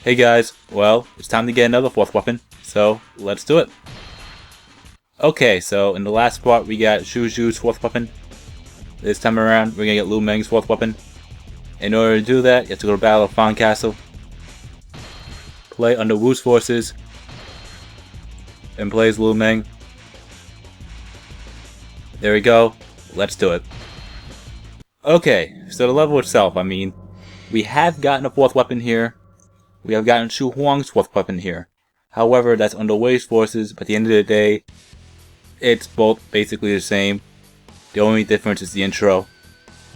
Hey guys, well, it's time to get another fourth weapon, so let's do it. Okay, so in the last part we got Shuju's fourth weapon. This time around we're gonna get Lu Meng's fourth weapon. In order to do that, you have to go to Battle of Fan Castle, play under Wu's forces, and play as Lu Meng. There we go, let's do it. Okay, so the level itself, we have gotten a fourth weapon here. We have gotten Shu Huang's fourth weapon here. However, that's under Wei's forces, but at the end of the day, it's both basically the same. The only difference is the intro.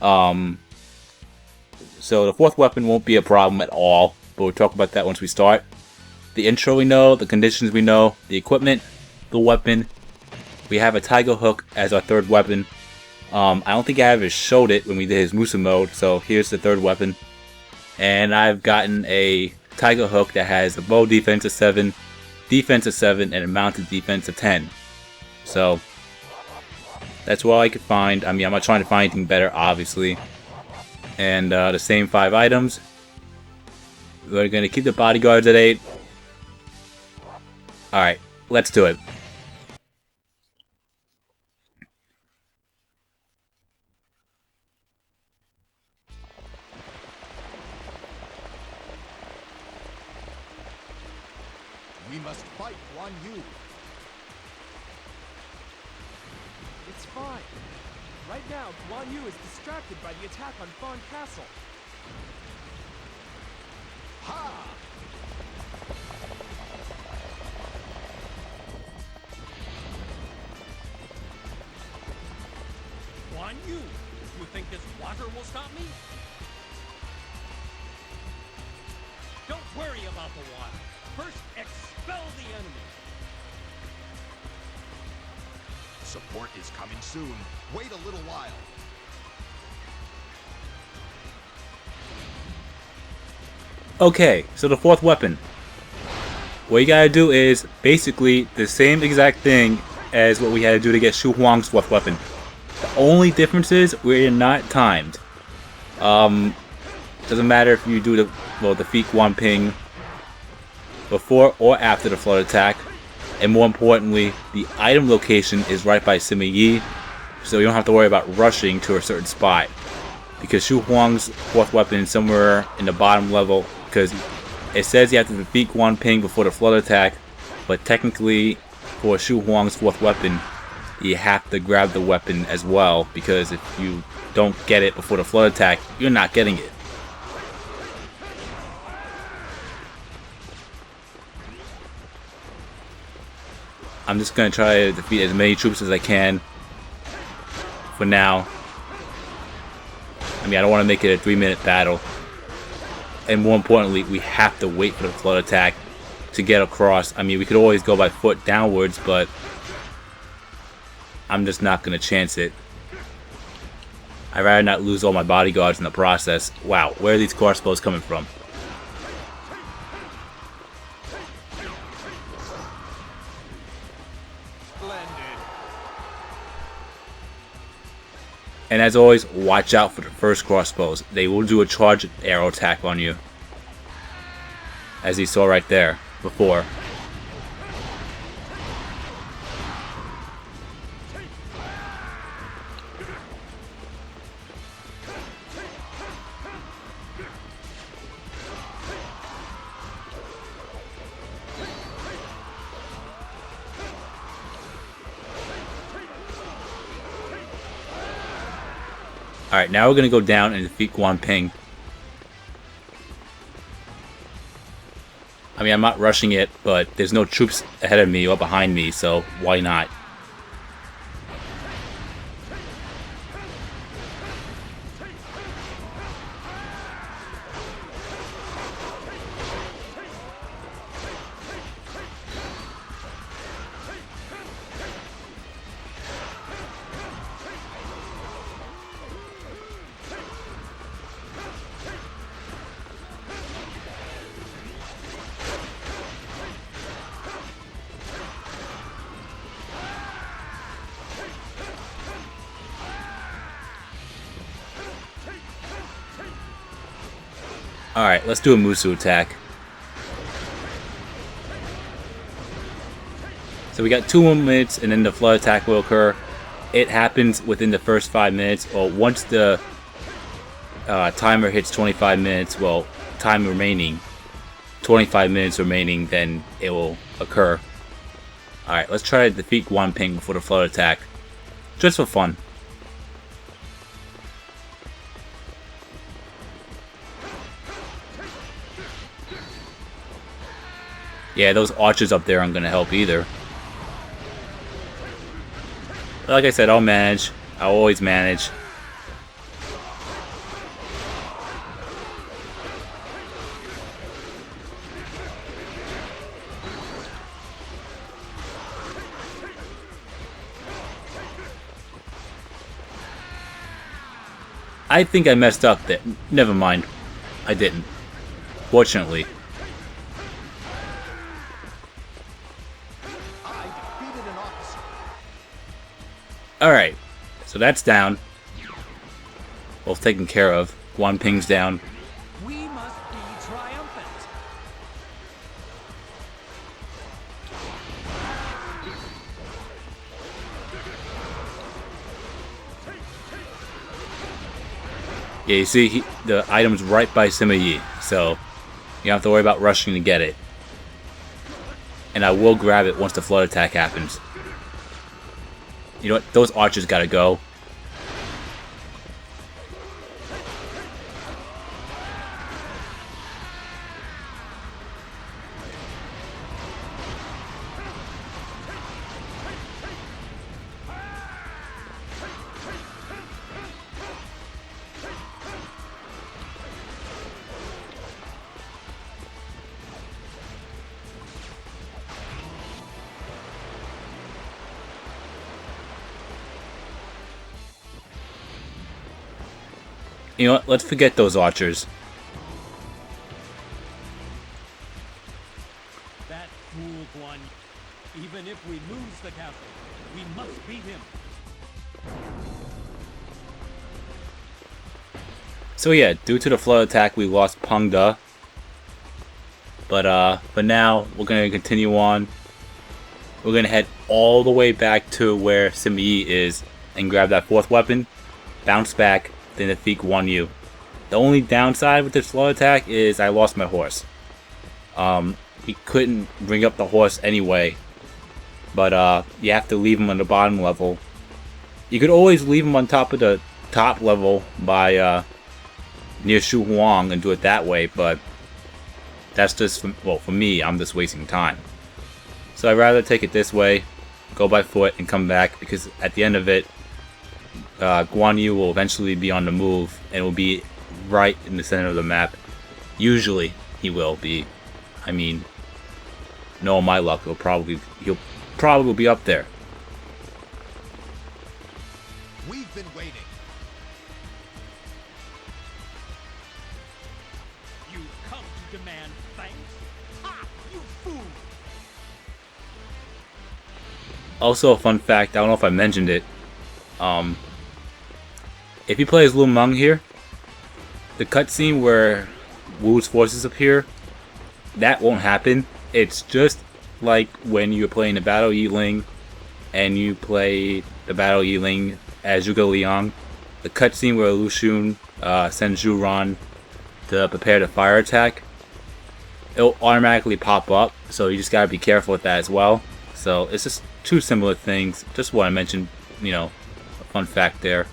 So the fourth weapon won't be a problem at all, but we'll talk about that once we start. The intro we know, the conditions we know, the equipment, the weapon. We have a Tiger Hook as our third weapon. I don't think I ever showed it when we did his Musou mode, so here's the third weapon. And I've gotten a Tiger Hook that has a bow defense of 7, defense of 7, and a mounted defense of 10. So that's all I could find. I'm not trying to find anything better, obviously. And the same 5 items. We're going to keep the bodyguards at 8. Alright, let's do it. We must fight Guan Yu. It's fine. Right now, Guan Yu is distracted by the attack on Fan Castle. Ha! Guan Yu, you think this water will stop me? Don't worry about the water. First, expel the enemy. Support is coming soon. Wait a little while. Okay, so the fourth weapon. What you gotta do is basically the same exact thing as what we had to do to get Shu Huang's fourth weapon. The only difference is we're not timed. Doesn't matter if you do defeat Guan Ping before or after the flood attack, and more importantly, the item location is right by Sima Yi, so you don't have to worry about rushing to a certain spot, because Shu Huang's fourth weapon is somewhere in the bottom level, because it says you have to defeat Guan Ping before the flood attack, but technically for Shu Huang's fourth weapon you have to grab the weapon as well, because if you don't get it before the flood attack, you're not getting it. I'm just going to try to defeat as many troops as I can for now. I don't want to make it a 3-minute battle. And more importantly, we have to wait for the flood attack to get across. We could always go by foot downwards, but I'm just not going to chance it. I'd rather not lose all my bodyguards in the process. Wow, where are these crossbows coming from? And as always, watch out for the first crossbows. They will do a charge arrow attack on you, as you saw right there before. Alright, now we're going to go down and defeat Guan Ping. I'm not rushing it, but there's no troops ahead of me or behind me, so why not? Alright, let's do a Musou attack. So we got 2 more minutes and then the flood attack will occur. It happens within the first 5 minutes, or once the timer hits 25 minutes, well, time remaining, 25 minutes remaining, then it will occur. Alright, let's try to defeat Guan Ping before the flood attack. Just for fun. Yeah, those archers up there aren't going to help either. Like I said, I'll manage. I'll always manage. I think I messed up there. Never mind. I didn't. Fortunately. Alright, so that's down. Both taken care of. Guan Ping's down. We must be triumphant. Yeah, you see, the item's right by Sima Yi, so you don't have to worry about rushing to get it. And I will grab it once the flood attack happens. You know what? Those archers gotta go. You know what? Let's forget those archers. That fool Guan. Even if we lose the castle, we must beat him. So yeah, due to the flood attack, we lost Peng De. But for now, we're gonna continue on. We're gonna head all the way back to where Sima Yi is and grab that 4th weapon, bounce back, then defeat Guan Yu. The only downside with this flood attack is I lost my horse. He couldn't bring up the horse anyway, but you have to leave him on the bottom level. You could always leave him on top of the top level by near Shu Huang and do it that way, but that's just, well, for me, I'm just wasting time. So I'd rather take it this way, go by foot and come back, because at the end of it, Guan Yu will eventually be on the move and will be right in the center of the map. Usually he will be. I mean, no, my luck, he'll probably be up there. We've been waiting. You come to demand thanks? Ha! You fool! Also, a fun fact, I don't know if I mentioned it. If you play as Meng here, the cutscene where Wu's forces appear, that won't happen. It's just like when you're playing the Battle Yi Ling and you play the Battle Yi Ling as Zhuge Liang. The cutscene where Lu Xun sends Zhu Ran to prepare the fire attack, it'll automatically pop up, so you just gotta be careful with that as well. So it's just 2 similar things. Just what I mentioned, you know, a fun fact there.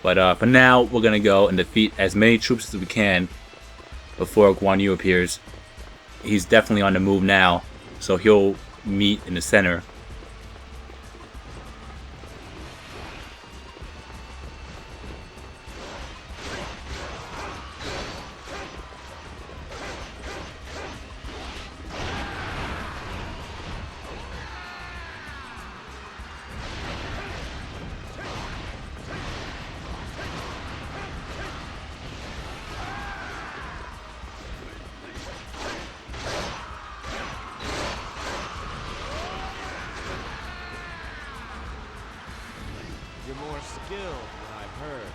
But for now, we're gonna go and defeat as many troops as we can before Guan Yu appears. He's definitely on the move now, so he'll meet in the center. You're more skilled than I've heard.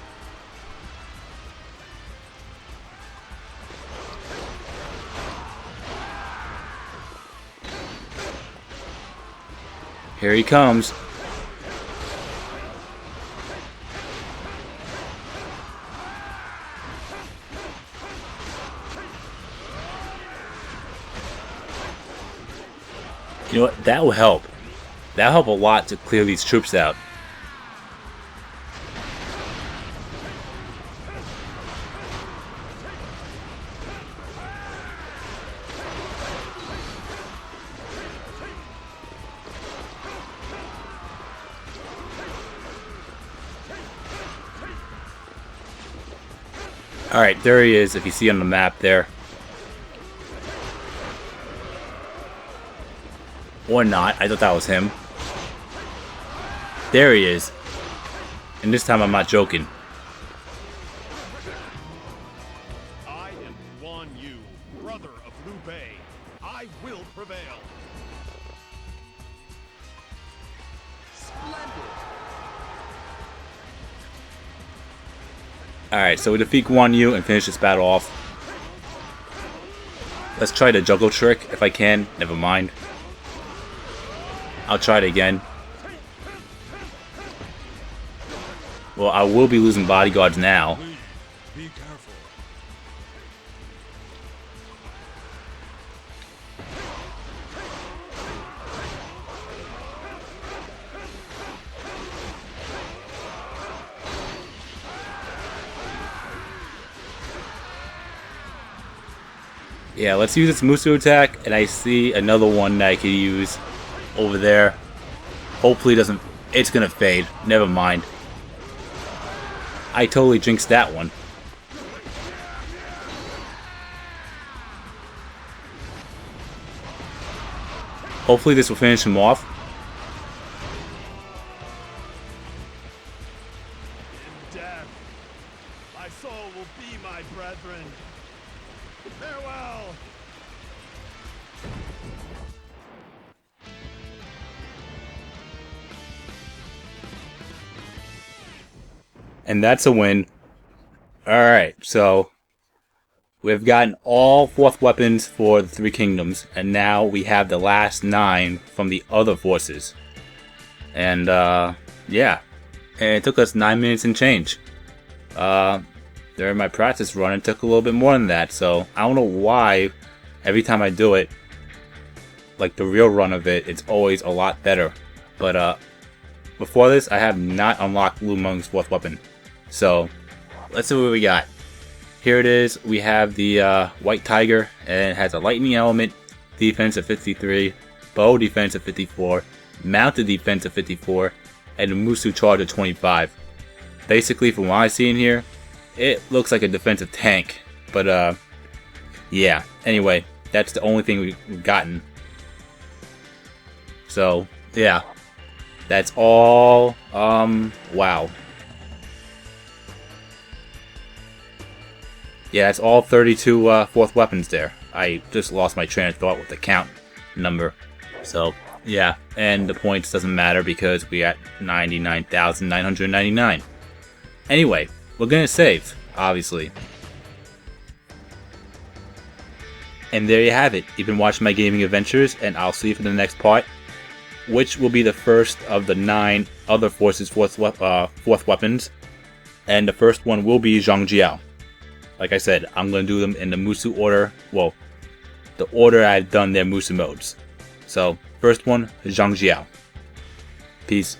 Here he comes. You know what? That will help. That'll help a lot to clear these troops out. Alright, there he is, if you see on the map there. Or not, I thought that was him. There he is. And this time I'm not joking. I am Guan Yu, brother of Liu Bei. I will prevail. Splendid. Alright, so we defeat Guan Yu and finish this battle off. Let's try the juggle trick if I can. Never mind. I'll try it again. Well, I will be losing bodyguards now. Please, be careful. Yeah, let's use this Musou attack, and I see another one that I could use over there. Hopefully it doesn't... It's gonna fade. Never mind. I totally jinxed that one. Hopefully this will finish him off. In death, my soul will be my brethren. Farewell. And that's a win. Alright, so we've gotten all 4th weapons for the 3 kingdoms, and now we have the last 9 from the other forces. And yeah, and it took us 9 minutes and change. During my practice run it took a little bit more than that, so I don't know why every time I do it, like the real run of it, it's always a lot better. But before this I have not unlocked Lu Meng's 4th weapon. So, let's see what we got. Here it is. We have the White Tiger, and it has a lightning element, defense of 53, bow defense of 54, mounted defense of 54, and a Musou Charge of 25. Basically, from what I see in here, it looks like a defensive tank. But, yeah. Anyway, that's the only thing we've gotten. So, yeah. That's all, wow. Yeah, that's all 32 4th weapons there. I just lost my train of thought with the count number. So, yeah. And the points doesn't matter because we got 99,999. Anyway, we're gonna save, obviously. And there you have it. You've been watching my gaming adventures, and I'll see you for the next part, which will be the first of the 9 other forces' 4th weapons. And the first one will be Zhang Jiao. Like I said, I'm going to do them in the Musou order. Well, the order I've done their Musou modes. So, first one, Zhang Jiao. Peace.